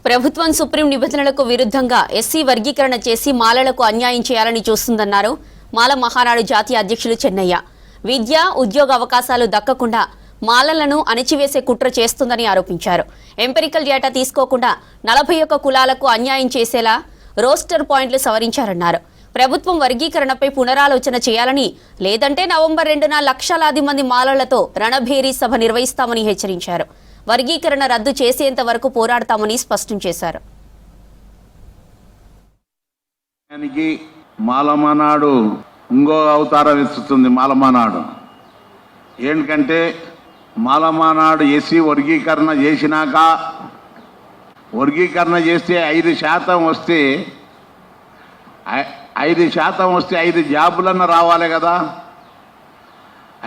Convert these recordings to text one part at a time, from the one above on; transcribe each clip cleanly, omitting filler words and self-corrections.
ప్రభుత్వం సుప్రీం నిబంధనలకు విరుద్ధంగా ఎస్సీ వర్గీకరణ చేసి మాలలకు అన్యాయం చేయాలని చూస్తుందన్నారు మాల మహానాడు జాతీయ అధ్యక్షులు చెన్నయ్య. విద్య, ఉద్యోగ అవకాశాలు దక్కకుండా మాలలను అణిచివేసే కుట్ర చేస్తుందని ఆరోపించారు. ఎంపెరికల్ డేటా తీసుకోకుండా 41 కులాలకు అన్యాయం చేసేలా రోస్టర్ పాయింట్లు సవరించారన్నారు. ప్రభుత్వం వర్గీకరణపై పునరాలోచన చేయాలని, లేదంటే నవంబర్ 2న లక్షలాది మంది మాలలతో రణభేరీ సభ నిర్వహిస్తామని హెచ్చరించారు. వర్గీకరణ రద్దు చేసేంత వరకు పోరాడతామని స్పష్టం చేశారు. మాలమానాడు ఇంకో అవతారం ఇస్తుంది. మాలమానాడు ఏంటంటే మాలమానాడు ఎస్సీ వర్గీకరణ చేసినాక వర్గీకరణ చేస్తే 5% వస్తే 5% వస్తే 5 జాబులన్నా రావాలి కదా.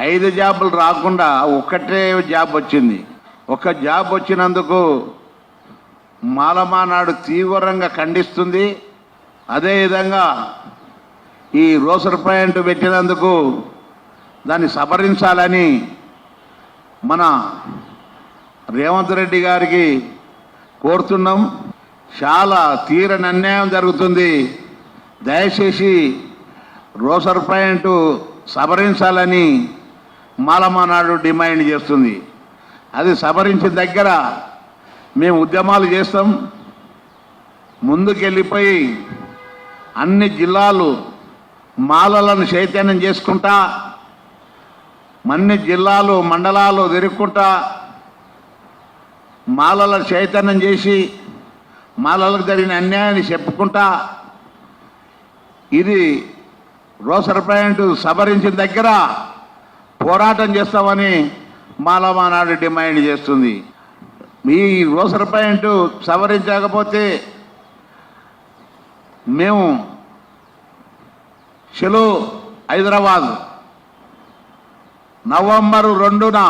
5 జాబులు రాకుండా ఒక్కటే జాబ్ వచ్చింది. ఒక జాబ్ వచ్చినందుకు మాలమానాడు తీవ్రంగా ఖండిస్తుంది. అదేవిధంగా ఈ రోసర్ పాయింట్ పెట్టినందుకు దాన్ని సవరించాలని మన రేవంత్ రెడ్డి గారికి కోరుతున్నాం. చాలా తీరని అన్యాయం జరుగుతుంది. దయచేసి రోసర్ పాయింట్ సవరించాలని మాలమానాడు డిమాండ్ చేస్తుంది. అది సవరించిన దగ్గర మేము ఉద్యమాలు చేస్తాం. ముందుకెళ్ళిపోయి అన్ని జిల్లాలు మాలలను చైతన్యం చేసుకుంటా, అన్ని జిల్లాలు మండలాలు తిరుగుకుంటా మాలలను చైతన్యం చేసి మాలలకు జరిగిన అన్యాయాన్ని చెప్పుకుంటా ఇది రోసర్ పాయింట్ సవరించిన దగ్గర పోరాటం చేస్తామని మాలమానాడు డిమాండ్ చేస్తుంది. ఈ రోసర్ పాయింట్ సవరించకపోతే మేము చలో హైదరాబాద్ నవంబర్ 2న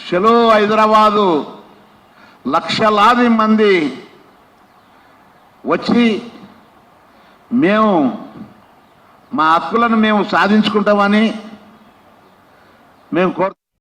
చలో హైదరాబాదు లక్షలాది మంది వచ్చి మేము మా హక్కులను మేము సాధించుకుంటామని మేము